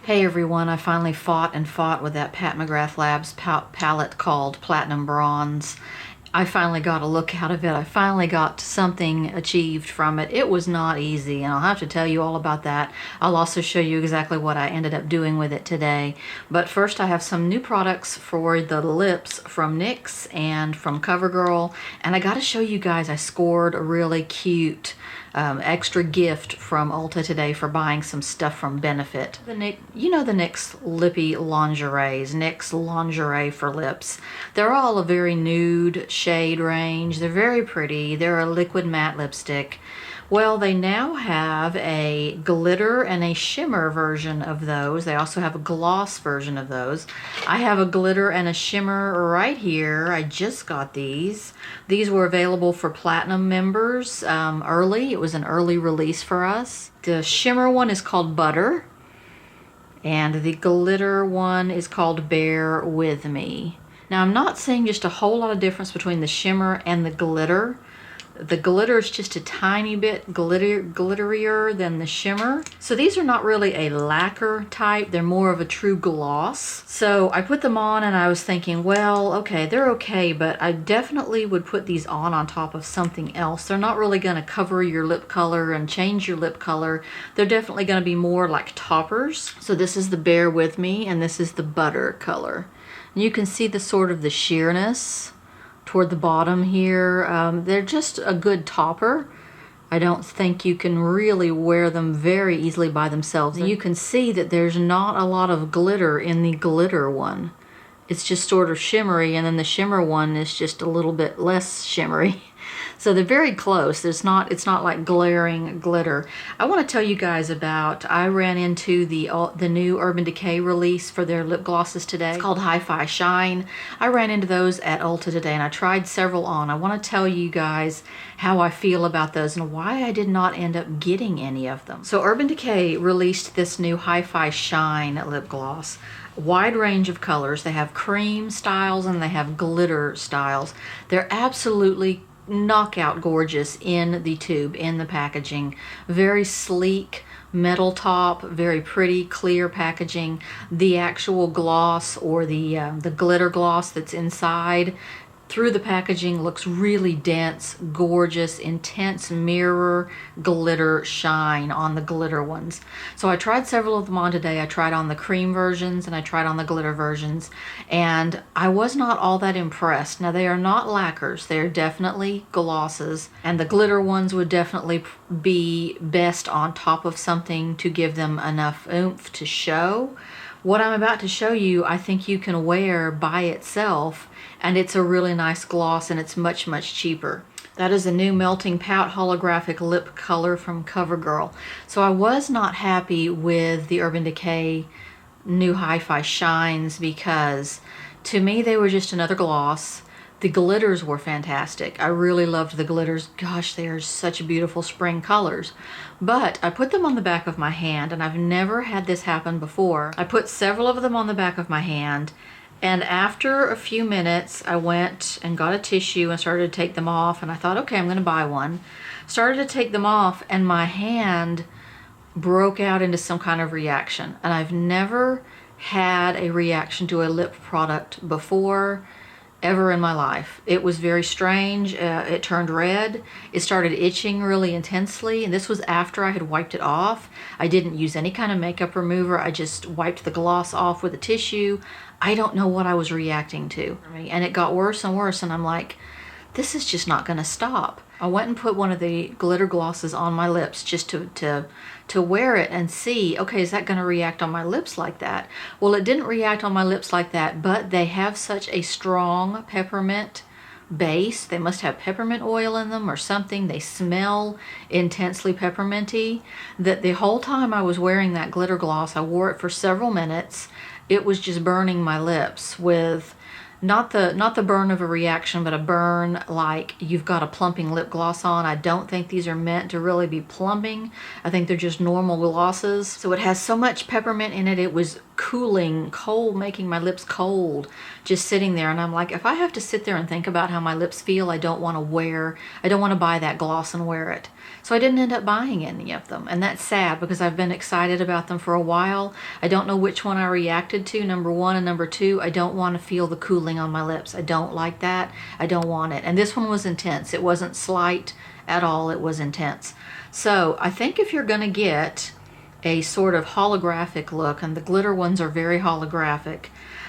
Hey everyone, I finally fought with that Pat McGrath Labs Pout palette called Platinum Bronze. I finally got a look out of it. I finally got something achieved from it. It was not easy, and I'll have to tell you all about that. I'll also show you exactly what I ended up doing with it today. But first I have some new products for the lips from NYX and from CoverGirl, and I gotta show you guys I scored a really cute extra gift from Ulta today for buying some stuff from Benefit. You know the NYX lippy lingeries, NYX lingerie for lips. They're all a very nude shade range. They're very pretty. They're a liquid matte lipstick. Well, they now have a glitter and a shimmer version of those. They also have a gloss version of those. I have a glitter and a shimmer right here. I just got these. These were available for Platinum members early. It was an early release for us. The shimmer one is called Butter, and the glitter one is called Bear With Me. Now, I'm not seeing just a whole lot of difference between the shimmer and the glitter. The glitter is just a tiny bit glitterier than the shimmer. So these are not really a lacquer type. They're more of a true gloss. So I put them on and I was thinking, well, okay, they're okay, but I definitely would put these on top of something else. They're not really gonna cover your lip color and change your lip color. They're definitely gonna be more like toppers. So this is the Bear With Me, and this is the Butter color. And you can see the sort of the sheerness toward the bottom here. They're just a good topper. I don't think you can really wear them very easily by themselves. And you can see that there's not a lot of glitter in the glitter one. It's just sort of shimmery, and then the shimmer one is just a little bit less shimmery. So they're very close. It's not like glaring glitter. I want to tell you guys about, I ran into the new Urban Decay release for their lip glosses today. It's called Hi-Fi Shine. I ran into those at Ulta today and I tried several on. I want to tell you guys how I feel about those and why I did not end up getting any of them. So Urban Decay released this new Hi-Fi Shine lip gloss. Wide range of colors. They have cream styles and they have glitter styles. They're absolutely knockout gorgeous in the tube, in the packaging. Very sleek metal top, very pretty clear packaging. The actual gloss, or the glitter gloss that's inside through the packaging, looks really dense, gorgeous, intense mirror glitter shine on the glitter ones. So I tried several of them on today. I tried on the cream versions and I tried on the glitter versions, and I was not all that impressed. Now, they are not lacquers. They're definitely glosses, and the glitter ones would definitely be best on top of something to give them enough oomph to show. What I'm about to show you, I think you can wear by itself, and it's a really nice gloss, and it's much, much cheaper. That is a new Melting Pout Holographic Lip Color from CoverGirl. So I was not happy with the Urban Decay new Hi-Fi Shines because to me they were just another gloss. The glitters were fantastic. I really loved the glitters. Gosh, they are such beautiful spring colors. But I put them on the back of my hand, and I've never had this happen before. I put several of them on the back of my hand, and after a few minutes, I went and got a tissue and started to take them off, and I thought, okay, I'm gonna buy one. Started to take them off, and my hand broke out into some kind of reaction. And I've never had a reaction to a lip product before, ever in my life. It was very strange. It turned red. It started itching really intensely, and this was after I had wiped it off. I didn't use any kind of makeup remover. I just wiped the gloss off with a tissue. I don't know what I was reacting to. And it got worse and worse, and I'm like, this is just not gonna stop. I went and put one of the glitter glosses on my lips just to wear it and see, okay, is that gonna react on my lips like that? Well, it didn't react on my lips like that, but they have such a strong peppermint base. They must have peppermint oil in them or something. They smell intensely pepperminty, that the whole time I was wearing that glitter gloss, I wore it for several minutes. It was just burning my lips with not the burn of a reaction, but a burn like you've got a plumping lip gloss on. I don't think these are meant to really be plumping. I think they're just normal glosses. So it has so much peppermint in it, it was cooling, cold, making my lips cold, just sitting there. And I'm like, if I have to sit there and think about how my lips feel, I don't want to buy that gloss and wear it. So I didn't end up buying any of them. And that's sad because I've been excited about them for a while. I don't know which one I reacted to, number one, and number two, I don't want to feel the cooling on my lips. I don't like that. I don't want it. And this one was intense. It wasn't slight at all. It was intense. So I think if you're going to get a sort of holographic look, and the glitter ones are very holographic,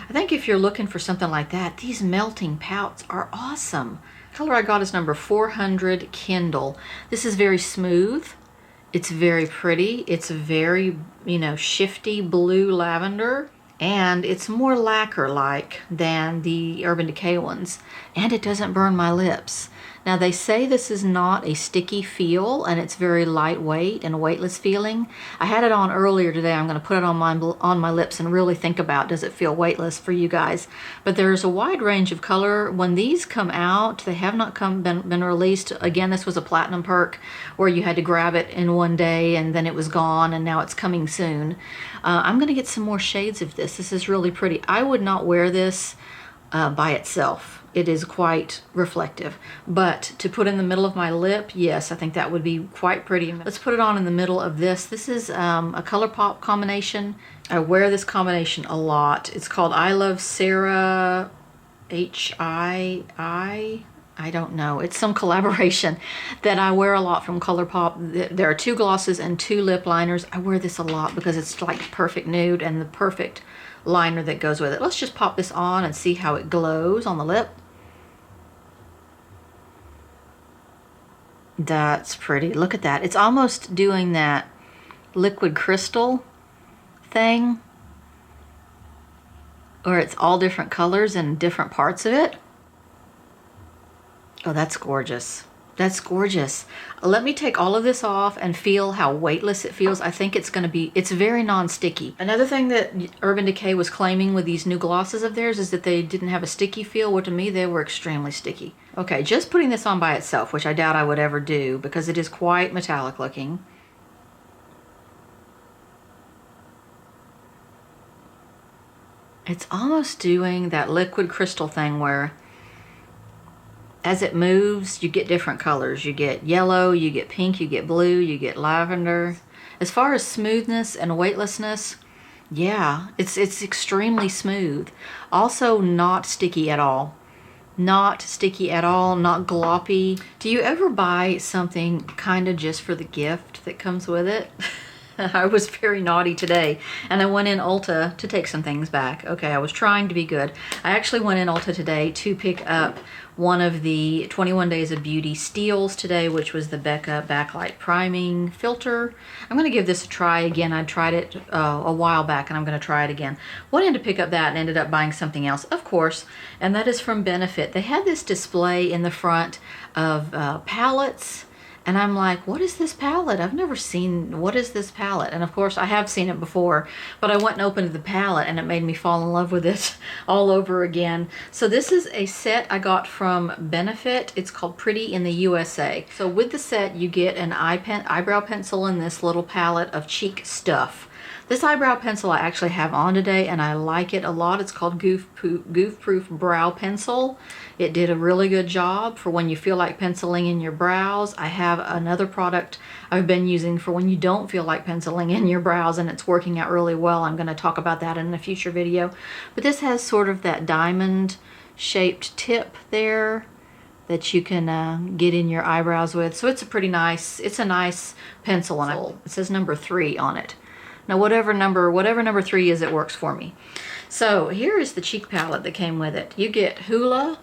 I think if you're looking for something like that, these melting pouts are awesome. The color I got is number 400 Kindle. This is very smooth. It's very pretty. It's very, shifty blue lavender. And it's more lacquer-like than the Urban Decay ones. And it doesn't burn my lips. Now they say this is not a sticky feel and it's very lightweight and weightless feeling. I had it on earlier today. I'm going to put it on my lips and really think about, does it feel weightless for you guys? But there's a wide range of color. When these come out, they have not been released. Again, this was a platinum perk where you had to grab it in one day and then it was gone, and now it's coming soon. I'm going to get some more shades of this. This is really pretty. I would not wear this by itself. It is quite reflective, but to put in the middle of my lip, yes, I think that would be quite pretty. Let's put it on in the middle of this. This is a ColourPop combination. I wear this combination a lot. It's called I Love Sarah H-I-I. I don't know. It's some collaboration that I wear a lot from ColourPop. There are 2 glosses and 2 lip liners. I wear this a lot because it's like perfect nude and the perfect liner that goes with it. Let's just pop this on and see how it glows on the lip. That's pretty. Look at that. It's almost doing that liquid crystal thing, or it's all different colors and different parts of it. Oh, that's gorgeous. That's gorgeous. Let me take all of this off and feel how weightless it feels. I think it's very non-sticky. Another thing that Urban Decay was claiming with these new glosses of theirs is that they didn't have a sticky feel. Well, to me, they were extremely sticky. Okay, just putting this on by itself, which I doubt I would ever do because it is quite metallic looking. It's almost doing that liquid crystal thing where as it moves, you get different colors. You get yellow, you get pink, you get blue, you get lavender. As far as smoothness and weightlessness, yeah, it's extremely smooth. Also not sticky at all. Not sticky at all, not gloppy. Do you ever buy something kind of just for the gift that comes with it? I was very naughty today and I went in Ulta to take some things back. Okay, I was trying to be good. I actually went in Ulta today to pick up one of the 21 Days of Beauty steals today, which was the Becca Backlight Priming Filter. I'm going to give this a try again. I tried it a while back and I'm going to try it again. Went in to pick up that and ended up buying something else, of course, and that is from Benefit. They had this display in the front of palettes. And I'm like, what is this palette? I've never seen, what is this palette? And of course I have seen it before, but I went and opened the palette and it made me fall in love with it all over again. So this is a set I got from Benefit. It's called Pretty in the USA. So with the set, you get an eyebrow pencil in this little palette of cheek stuff. This eyebrow pencil I actually have on today and I like it a lot. It's called Goof Proof Brow Pencil. It did a really good job for when you feel like penciling in your brows. I have another product I've been using for when you don't feel like penciling in your brows and it's working out really well. I'm going to talk about that in a future video. But this has sort of that diamond shaped tip there that you can get in your eyebrows with. So it's a pretty nice, it's a nice pencil and it says number 3 on it. Now whatever number 3 is, it works for me. So here is the cheek palette that came with it. You get Hoola,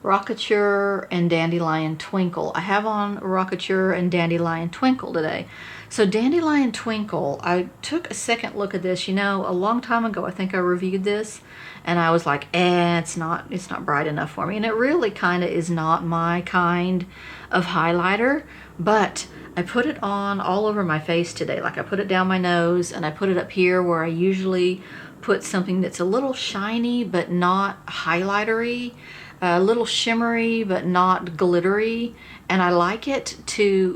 Rockature, and Dandelion Twinkle. I have on Rockature and Dandelion Twinkle today. So Dandelion Twinkle, I took a second look at this. You know, a long time ago I think I reviewed this and I was like, it's not bright enough for me. And it really kind of is not my kind of highlighter, but I put it on all over my face today. Like I put it down my nose and I put it up here where I usually put something that's a little shiny but not highlightery, a little shimmery but not glittery, and I like it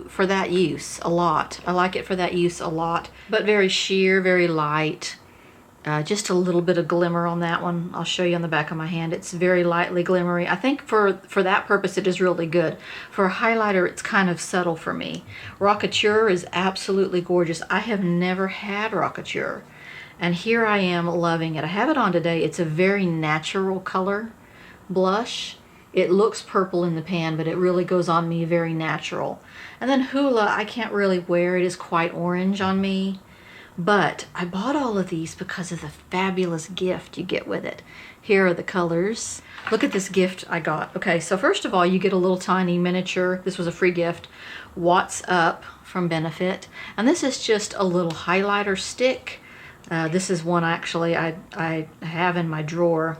for that use a lot. I like it for that use a lot, but very sheer, very light, Just a little bit of glimmer on that one. I'll show you on the back of my hand. It's very lightly glimmery. I think for that purpose it is really good. For a highlighter, it's kind of subtle for me. Rockature is absolutely gorgeous. I have never had Rockature, and here I am loving it. I have it on today. It's a very natural color blush. It looks purple in the pan, but it really goes on me very natural. And then Hoola, I can't really wear. It is quite orange on me. But I bought all of these because of the fabulous gift you get with it. Here are the colors. Look at this gift I got. Okay, so first of all, you get a little tiny miniature. This was a free gift. What's Up from Benefit. And this is just a little highlighter stick. This is one actually I have in my drawer.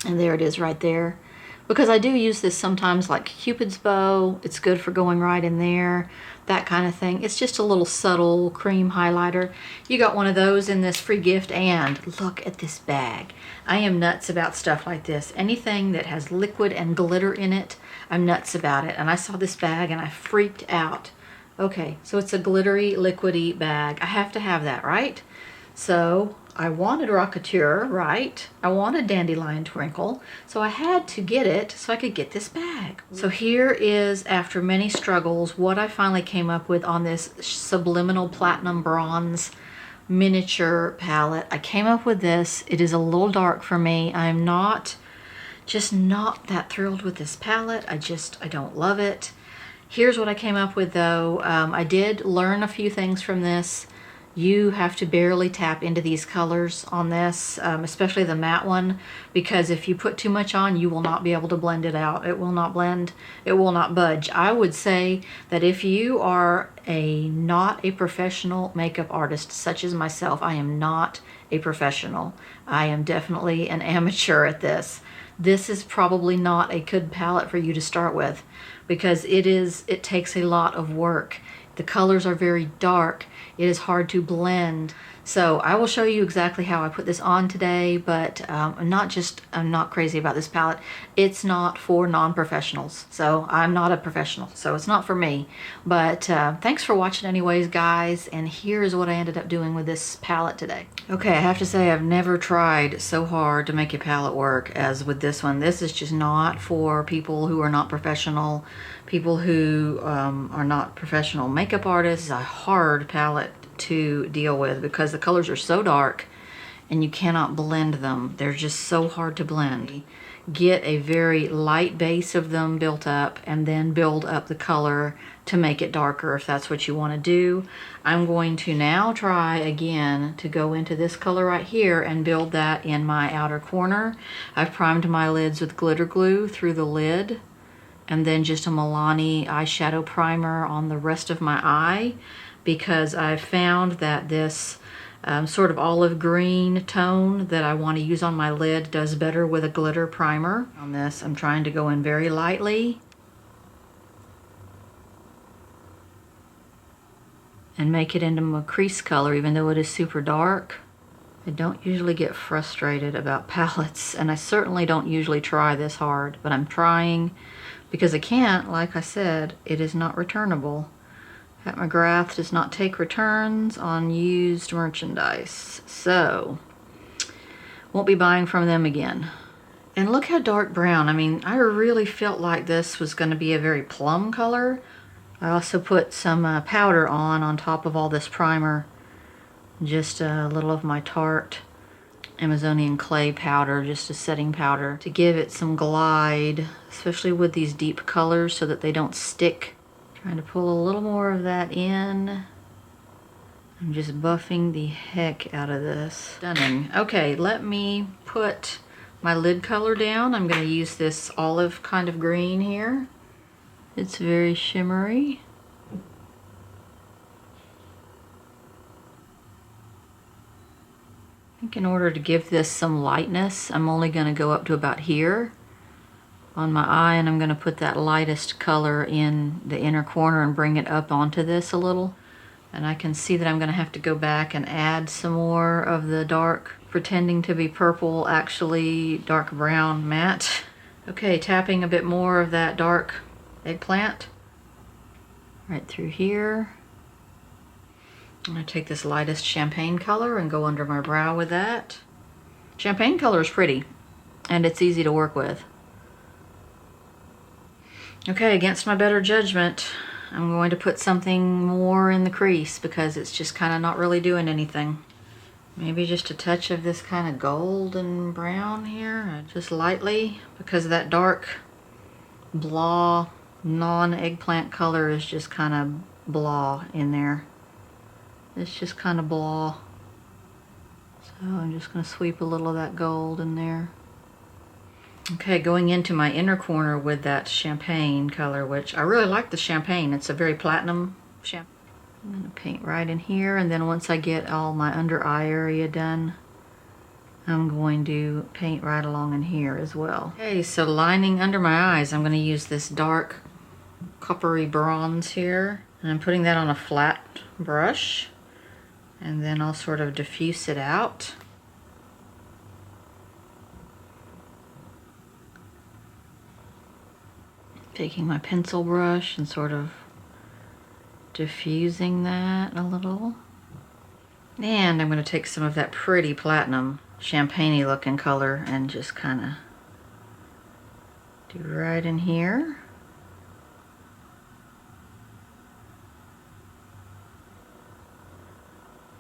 And there it is right there. Because I do use this sometimes like Cupid's bow. It's good for going right in there, that kind of thing. It's just a little subtle cream highlighter. You got one of those in this free gift, and look at this bag. I am nuts about stuff like this. Anything that has liquid and glitter in it, I'm nuts about it. And I saw this bag and I freaked out. Okay, so it's a glittery, liquidy bag. I have to have that, right? So I wanted Rockature, right? I wanted Dandelion Twinkle, so I had to get it so I could get this bag. So here is, after many struggles, what I finally came up with on this Subliminal Platinum Bronze miniature palette. I came up with this. It is a little dark for me. I'm just not that thrilled with this palette. I don't love it. Here's what I came up with though. I did learn a few things from this. You have to barely tap into these colors on this, especially the matte one, because if you put too much on, you will not be able to blend it out. It will not blend, it will not budge. I would say that if you are not a professional makeup artist, such as myself, I am not a professional. I am definitely an amateur at this. This is probably not a good palette for you to start with, because it takes a lot of work. The colors are very dark. It is hard to blend. So I will show you exactly how I put this on today, but I'm not crazy about this palette. It's not for non-professionals. So I'm not a professional, so it's not for me. But thanks for watching anyways, guys. And here's what I ended up doing with this palette today. Okay, I have to say I've never tried so hard to make a palette work as with this one. This is just not for people who are not professional. People who are not professional makeup artists. It's a hard palette to deal with because the colors are so dark and you cannot blend them. They're just so hard to blend. Get a very light base of them built up and then build up the color to make it darker if that's what you want to do. I'm going to now try again to go into this color right here and build that in my outer corner. I've primed my lids with glitter glue through the lid, and then just a Milani eyeshadow primer on the rest of my eye, because I've found that this sort of olive green tone that I want to use on my lid does better with a glitter primer. On this, I'm trying to go in very lightly and make it into a crease color, even though it is super dark. I don't usually get frustrated about palettes, and I certainly don't usually try this hard, but I'm trying because I can't. Like I said, it is not returnable. At McGrath does not take returns on used merchandise, so won't be buying from them again. And look how dark brown. I mean, I really felt like this was going to be a very plum color. I also put some powder on top of all this primer. Just a little of my Tarte Amazonian clay powder, just a setting powder, to give it some glide, especially with these deep colors so that they don't stick. Trying to pull a little more of that in. I'm just buffing the heck out of this. Stunning. Okay, let me put my lid color down. I'm going to use this olive kind of green here. It's very shimmery. I think in order to give this some lightness, I'm only going to go up to about here on my eye, and I'm going to put that lightest color in the inner corner and bring it up onto this a little. And I can see that I'm going to have to go back and add some more of the dark, pretending to be purple, actually dark brown matte. Okay, tapping a bit more of that dark eggplant right through here. I'm going to take this lightest champagne color and go under my brow with that. Champagne color is pretty, and it's easy to work with. Okay, against my better judgment, I'm going to put something more in the crease because it's just kind of not really doing anything. Maybe just a touch of this kind of gold and brown here, just lightly, because that dark blah non-eggplant color is just kind of blah in there. It's just kind of blah. So I'm just going to sweep a little of that gold in there. Okay, going into my inner corner with that champagne color, which I really like the champagne. It's a very platinum champagne. I'm going to paint right in here, and then once I get all my under eye area done, I'm going to paint right along in here as well. Okay, so lining under my eyes, I'm going to use this dark coppery bronze here, and I'm putting that on a flat brush, and then I'll sort of diffuse it out. Taking my pencil brush and sort of diffusing that a little. And I'm going to take some of that pretty platinum champagne-y looking color and just kind of do right in here.